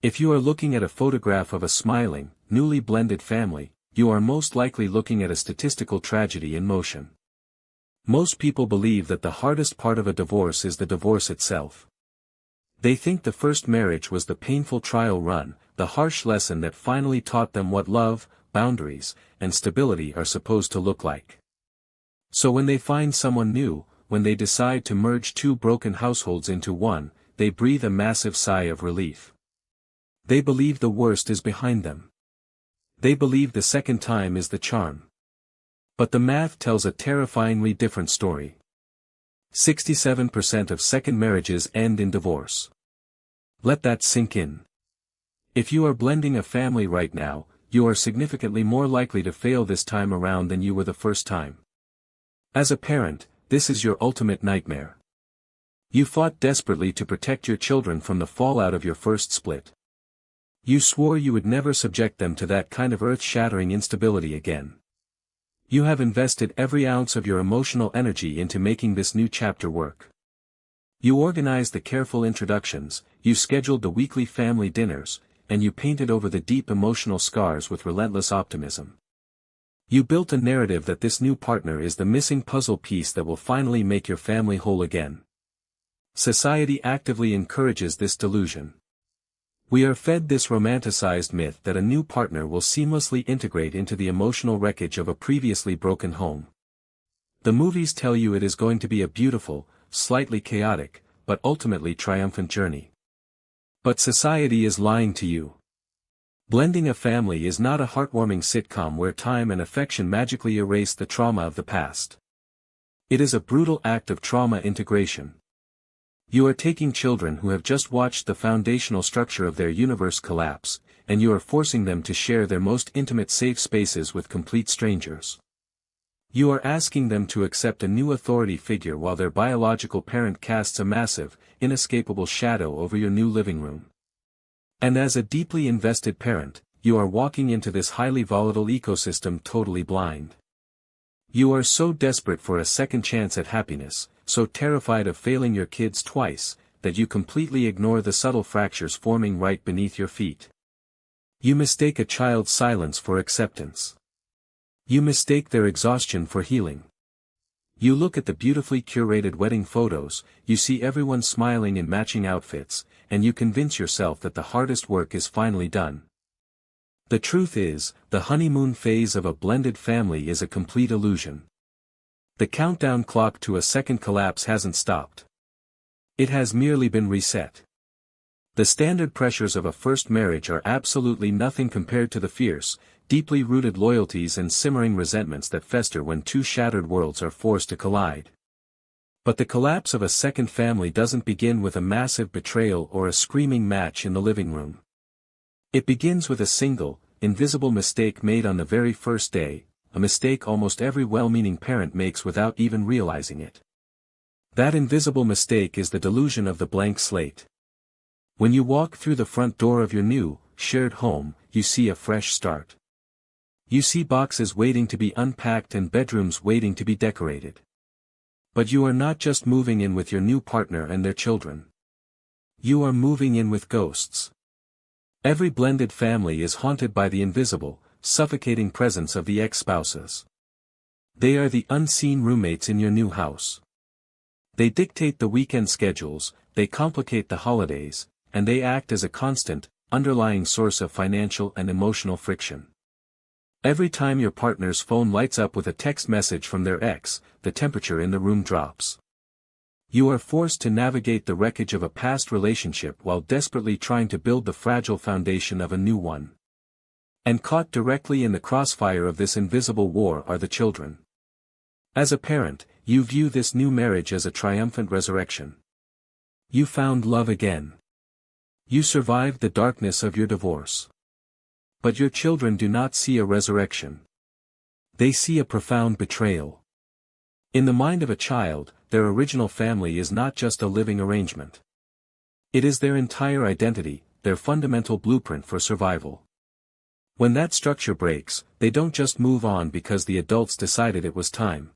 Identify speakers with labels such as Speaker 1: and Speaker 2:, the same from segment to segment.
Speaker 1: If you are looking at a photograph of a smiling, newly blended family, you are most likely looking at a statistical tragedy in motion. Most people believe that the hardest part of a divorce is the divorce itself. They think the first marriage was the painful trial run, the harsh lesson that finally taught them what love, boundaries, and stability are supposed to look like. So when they find someone new, when they decide to merge two broken households into one, they breathe a massive sigh of relief. They believe the worst is behind them. They believe the second time is the charm. But the math tells a terrifyingly different story. 67% of second marriages end in divorce. Let that sink in. If you are blending a family right now, you are significantly more likely to fail this time around than you were the first time. As a parent, this is your ultimate nightmare. You fought desperately to protect your children from the fallout of your first split. You swore you would never subject them to that kind of earth-shattering instability again. You have invested every ounce of your emotional energy into making this new chapter work. You organized the careful introductions, you scheduled the weekly family dinners, and you painted over the deep emotional scars with relentless optimism. You built a narrative that this new partner is the missing puzzle piece that will finally make your family whole again. Society actively encourages this delusion. We are fed this romanticized myth that a new partner will seamlessly integrate into the emotional wreckage of a previously broken home. The movies tell you it is going to be a beautiful, slightly chaotic, but ultimately triumphant journey. But society is lying to you. Blending a family is not a heartwarming sitcom where time and affection magically erase the trauma of the past. It is a brutal act of trauma integration. You are taking children who have just watched the foundational structure of their universe collapse, and you are forcing them to share their most intimate safe spaces with complete strangers. You are asking them to accept a new authority figure while their biological parent casts a massive, inescapable shadow over your new living room. And as a deeply invested parent, you are walking into this highly volatile ecosystem totally blind. You are so desperate for a second chance at happiness, so terrified of failing your kids twice, that you completely ignore the subtle fractures forming right beneath your feet. You mistake a child's silence for acceptance. You mistake their exhaustion for healing. You look at the beautifully curated wedding photos, you see everyone smiling in matching outfits, and you convince yourself that the hardest work is finally done. The truth is, the honeymoon phase of a blended family is a complete illusion. The countdown clock to a second collapse hasn't stopped. It has merely been reset. The standard pressures of a first marriage are absolutely nothing compared to the fierce, deeply rooted loyalties and simmering resentments that fester when two shattered worlds are forced to collide. But the collapse of a second family doesn't begin with a massive betrayal or a screaming match in the living room. It begins with a single, invisible mistake made on the very first day, a mistake almost every well-meaning parent makes without even realizing it. That invisible mistake is the delusion of the blank slate. When you walk through the front door of your new, shared home, you see a fresh start. You see boxes waiting to be unpacked and bedrooms waiting to be decorated. But you are not just moving in with your new partner and their children. You are moving in with ghosts. Every blended family is haunted by the invisible, suffocating presence of the ex-spouses. They are the unseen roommates in your new house. They dictate the weekend schedules, they complicate the holidays, and they act as a constant, underlying source of financial and emotional friction. Every time your partner's phone lights up with a text message from their ex, the temperature in the room drops. You are forced to navigate the wreckage of a past relationship while desperately trying to build the fragile foundation of a new one. And caught directly in the crossfire of this invisible war are the children. As a parent, you view this new marriage as a triumphant resurrection. You found love again. You survived the darkness of your divorce. But your children do not see a resurrection. They see a profound betrayal. In the mind of a child, their original family is not just a living arrangement. It is their entire identity, their fundamental blueprint for survival. When that structure breaks, they don't just move on because the adults decided it was time.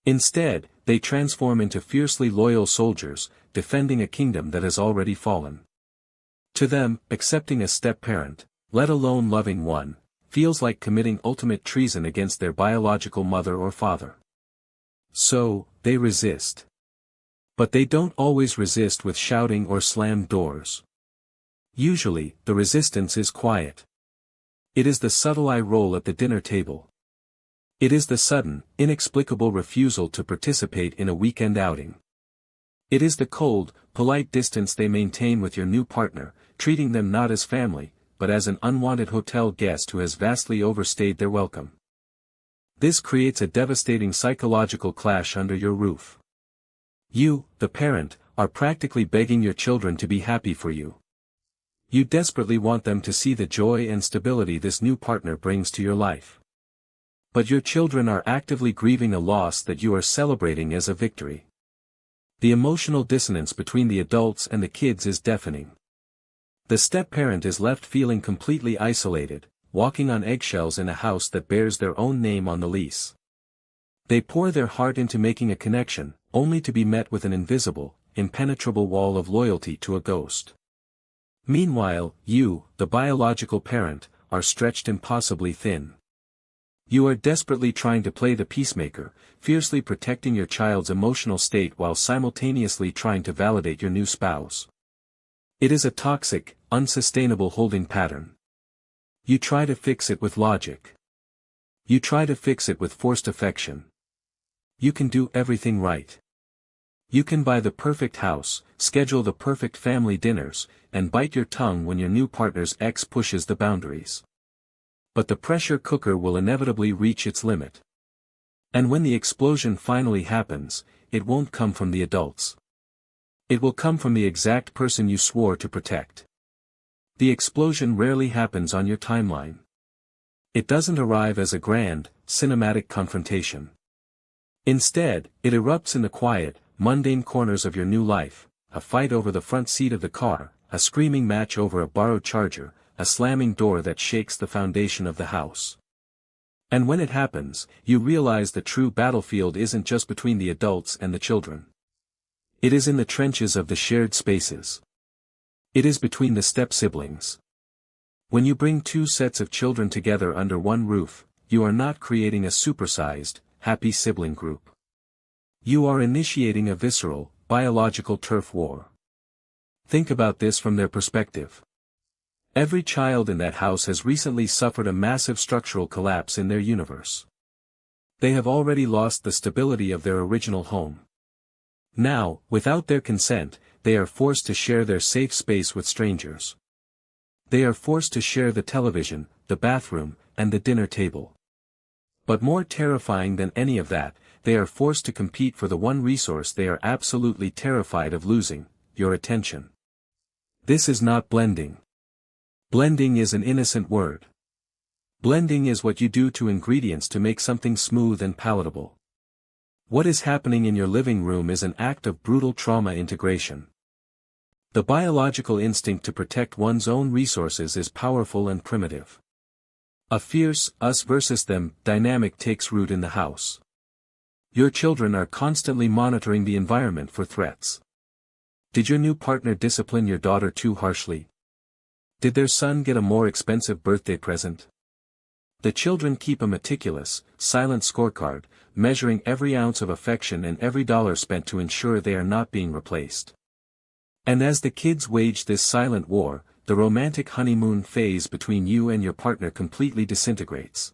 Speaker 1: Instead, they transform into fiercely loyal soldiers, defending a kingdom that has already fallen. To them, accepting a step-parent, let alone loving one, feels like committing ultimate treason against their biological mother or father. So, they resist. But they don't always resist with shouting or slammed doors. Usually, the resistance is quiet. It is the subtle eye roll at the dinner table. It is the sudden, inexplicable refusal to participate in a weekend outing. It is the cold, polite distance they maintain with your new partner, treating them not as family, but as an unwanted hotel guest who has vastly overstayed their welcome. This creates a devastating psychological clash under your roof. You, the parent, are practically begging your children to be happy for you. You desperately want them to see the joy and stability this new partner brings to your life. But your children are actively grieving a loss that you are celebrating as a victory. The emotional dissonance between the adults and the kids is deafening. The step-parent is left feeling completely isolated, walking on eggshells in a house that bears their own name on the lease. They pour their heart into making a connection, only to be met with an invisible, impenetrable wall of loyalty to a ghost. Meanwhile, you, the biological parent, are stretched impossibly thin. You are desperately trying to play the peacemaker, fiercely protecting your child's emotional state while simultaneously trying to validate your new spouse. It is a toxic, unsustainable holding pattern. You try to fix it with logic. You try to fix it with forced affection. You can do everything right. You can buy the perfect house, schedule the perfect family dinners, and bite your tongue when your new partner's ex pushes the boundaries. But the pressure cooker will inevitably reach its limit. And when the explosion finally happens, it won't come from the adults. It will come from the exact person you swore to protect. The explosion rarely happens on your timeline. It doesn't arrive as a grand, cinematic confrontation. Instead, it erupts in the quiet, mundane corners of your new life, a fight over the front seat of the car, a screaming match over a borrowed charger, a slamming door that shakes the foundation of the house. And when it happens, you realize the true battlefield isn't just between the adults and the children. It is in the trenches of the shared spaces. It is between the step-siblings. When you bring two sets of children together under one roof, you are not creating a supersized, happy sibling group. You are initiating a visceral, biological turf war. Think about this from their perspective. Every child in that house has recently suffered a massive structural collapse in their universe. They have already lost the stability of their original home. Now, without their consent, they are forced to share their safe space with strangers. They are forced to share the television, the bathroom, and the dinner table. But more terrifying than any of that, they are forced to compete for the one resource they are absolutely terrified of losing, your attention. This is not blending. Blending is an innocent word. Blending is what you do to ingredients to make something smooth and palatable. What is happening in your living room is an act of brutal trauma integration. The biological instinct to protect one's own resources is powerful and primitive. A fierce, us versus them, dynamic takes root in the house. Your children are constantly monitoring the environment for threats. Did your new partner discipline your daughter too harshly? Did their son get a more expensive birthday present? The children keep a meticulous, silent scorecard, measuring every ounce of affection and every dollar spent to ensure they are not being replaced. And as the kids wage this silent war, the romantic honeymoon phase between you and your partner completely disintegrates.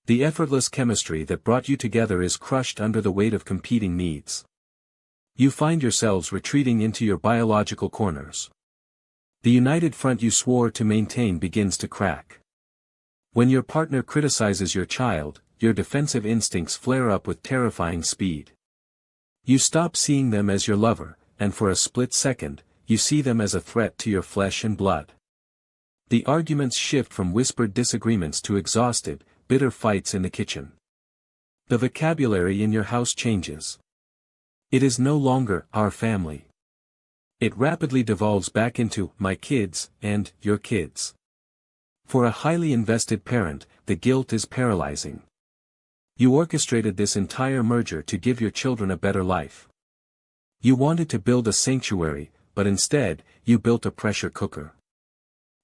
Speaker 1: The effortless chemistry that brought you together is crushed under the weight of competing needs. You find yourselves retreating into your biological corners. The united front you swore to maintain begins to crack. When your partner criticizes your child, your defensive instincts flare up with terrifying speed. You stop seeing them as your lover, and for a split second, you see them as a threat to your flesh and blood. The arguments shift from whispered disagreements to exhausted, bitter fights in the kitchen. The vocabulary in your house changes. It is no longer our family. It rapidly devolves back into my kids and your kids. For a highly invested parent, the guilt is paralyzing. You orchestrated this entire merger to give your children a better life. You wanted to build a sanctuary, but instead, you built a pressure cooker.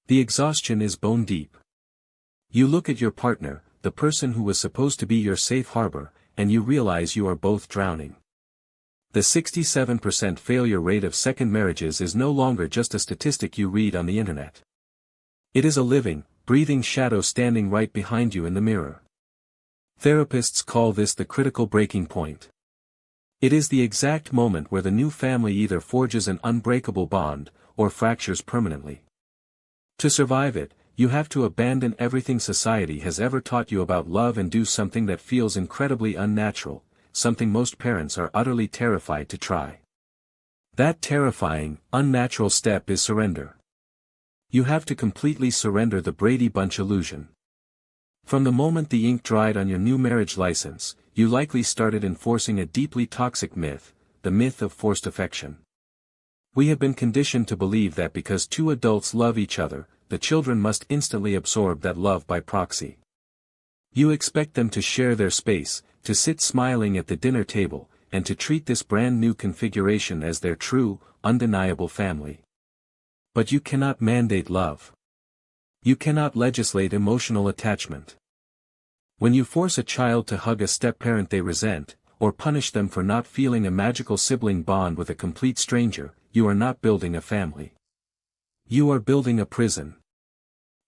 Speaker 1: The exhaustion is bone deep. You look at your partner, the person who was supposed to be your safe harbor, and you realize you are both drowning. The 67% failure rate of second marriages is no longer just a statistic you read on the internet. It is a living, breathing shadow standing right behind you in the mirror. Therapists call this the critical breaking point. It is the exact moment where the new family either forges an unbreakable bond, or fractures permanently. To survive it, you have to abandon everything society has ever taught you about love and do something that feels incredibly unnatural, something most parents are utterly terrified to try. That terrifying, unnatural step is surrender. You have to completely surrender the Brady Bunch illusion. From the moment the ink dried on your new marriage license, you likely started enforcing a deeply toxic myth, the myth of forced affection. We have been conditioned to believe that because two adults love each other, the children must instantly absorb that love by proxy. You expect them to share their space, to sit smiling at the dinner table, and to treat this brand new configuration as their true, undeniable family. But you cannot mandate love. You cannot legislate emotional attachment. When you force a child to hug a step-parent they resent, or punish them for not feeling a magical sibling bond with a complete stranger, you are not building a family. You are building a prison.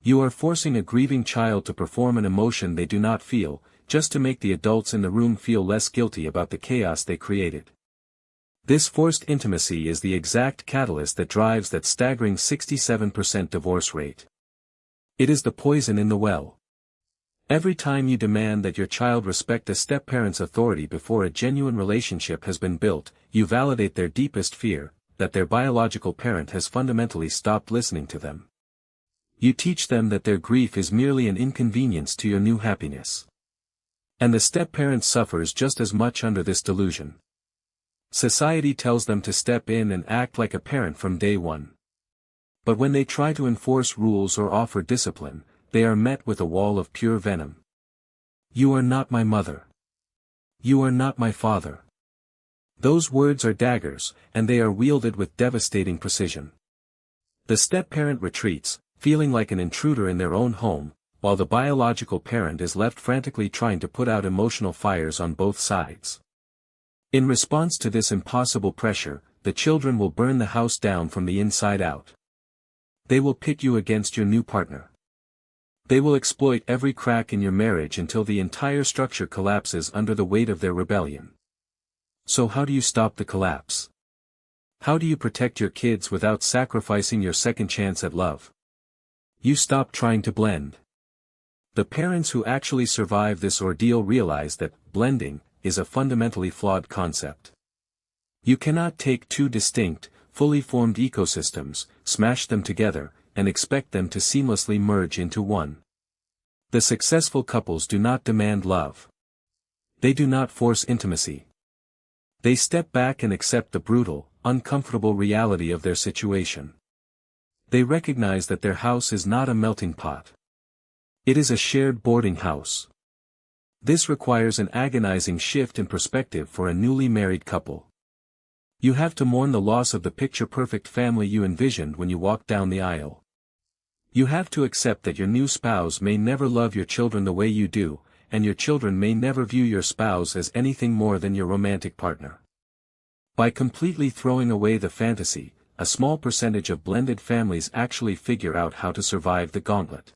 Speaker 1: You are forcing a grieving child to perform an emotion they do not feel, just to make the adults in the room feel less guilty about the chaos they created. This forced intimacy is the exact catalyst that drives that staggering 67% divorce rate. It is the poison in the well. Every time you demand that your child respect a step-parent's authority before a genuine relationship has been built, you validate their deepest fear, that their biological parent has fundamentally stopped listening to them. You teach them that their grief is merely an inconvenience to your new happiness. And the step-parent suffers just as much under this delusion. Society tells them to step in and act like a parent from day one. But when they try to enforce rules or offer discipline, they are met with a wall of pure venom. You are not my mother. You are not my father. Those words are daggers, and they are wielded with devastating precision. The step-parent retreats, feeling like an intruder in their own home, while the biological parent is left frantically trying to put out emotional fires on both sides. In response to this impossible pressure, the children will burn the house down from the inside out. They will pit you against your new partner. They will exploit every crack in your marriage until the entire structure collapses under the weight of their rebellion. So how do you stop the collapse? How do you protect your kids without sacrificing your second chance at love? You stop trying to blend. The parents who actually survive this ordeal realize that blending is a fundamentally flawed concept. You cannot take two distinct, fully formed ecosystems, smash them together, and expect them to seamlessly merge into one. The successful couples do not demand love. They do not force intimacy. They step back and accept the brutal, uncomfortable reality of their situation. They recognize that their house is not a melting pot. It is a shared boarding house. This requires an agonizing shift in perspective for a newly married couple. You have to mourn the loss of the picture-perfect family you envisioned when you walked down the aisle. You have to accept that your new spouse may never love your children the way you do, and your children may never view your spouse as anything more than your romantic partner. By completely throwing away the fantasy, a small percentage of blended families actually figure out how to survive the gauntlet.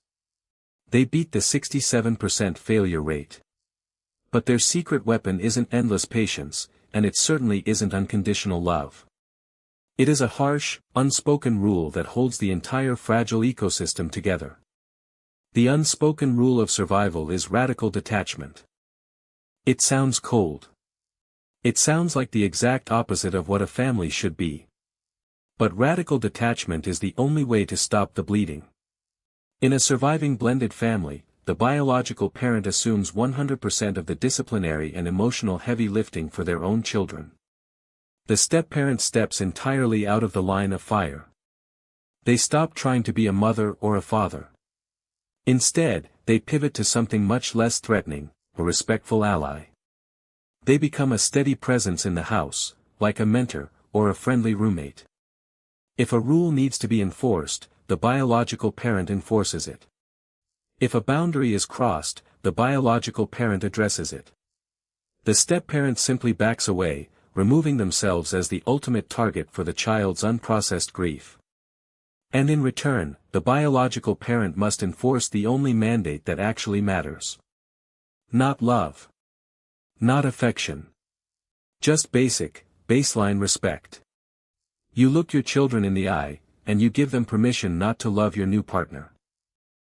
Speaker 1: They beat the 67% failure rate. But their secret weapon isn't endless patience, and it certainly isn't unconditional love. It is a harsh, unspoken rule that holds the entire fragile ecosystem together. The unspoken rule of survival is radical detachment. It sounds cold. It sounds like the exact opposite of what a family should be. But radical detachment is the only way to stop the bleeding. In a surviving blended family, the biological parent assumes 100% of the disciplinary and emotional heavy lifting for their own children. The step-parent steps entirely out of the line of fire. They stop trying to be a mother or a father. Instead, they pivot to something much less threatening, a respectful ally. They become a steady presence in the house, like a mentor, or a friendly roommate. If a rule needs to be enforced, the biological parent enforces it. If a boundary is crossed, the biological parent addresses it. The step-parent simply backs away, removing themselves as the ultimate target for the child's unprocessed grief. And in return, the biological parent must enforce the only mandate that actually matters. Not love. Not affection. Just baseline respect. You look your children in the eye, and you give them permission not to love your new partner.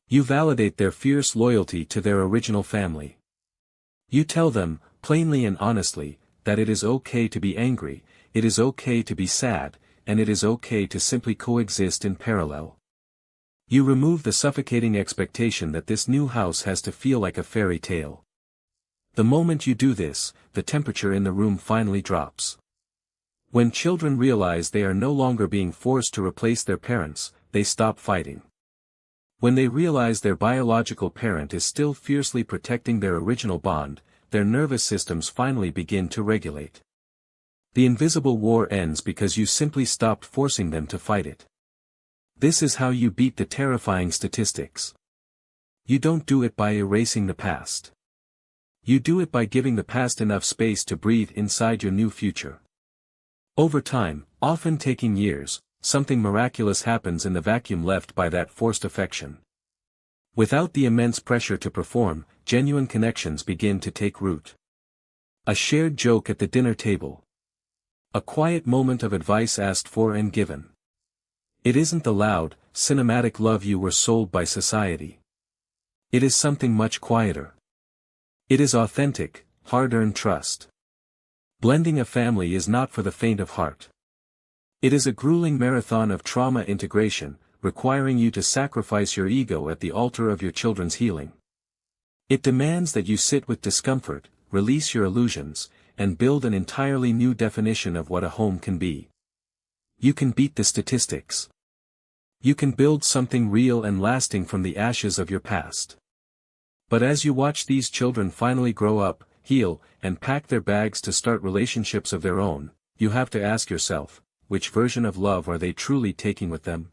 Speaker 1: You validate their fierce loyalty to their original family. You tell them, plainly and honestly, that it is okay to be angry, it is okay to be sad, and it is okay to simply coexist in parallel. You remove the suffocating expectation that this new house has to feel like a fairy tale. The moment you do this, the temperature in the room finally drops. When children realize they are no longer being forced to replace their parents, they stop fighting. When they realize their biological parent is still fiercely protecting their original bond, their nervous systems finally begin to regulate. The invisible war ends because you simply stopped forcing them to fight it. This is how you beat the terrifying statistics. You don't do it by erasing the past. You do it by giving the past enough space to breathe inside your new future. Over time, often taking years, something miraculous happens in the vacuum left by that forced affection. Without the immense pressure to perform, genuine connections begin to take root. A shared joke at the dinner table. A quiet moment of advice asked for and given. It isn't the loud, cinematic love you were sold by society. It is something much quieter. It is authentic, hard-earned trust. Blending a family is not for the faint of heart. It is a grueling marathon of trauma integration, requiring you to sacrifice your ego at the altar of your children's healing. It demands that you sit with discomfort, release your illusions, and build an entirely new definition of what a home can be. You can beat the statistics. You can build something real and lasting from the ashes of your past. But as you watch these children finally grow up, heal, and pack their bags to start relationships of their own, you have to ask yourself, which version of love are they truly taking with them?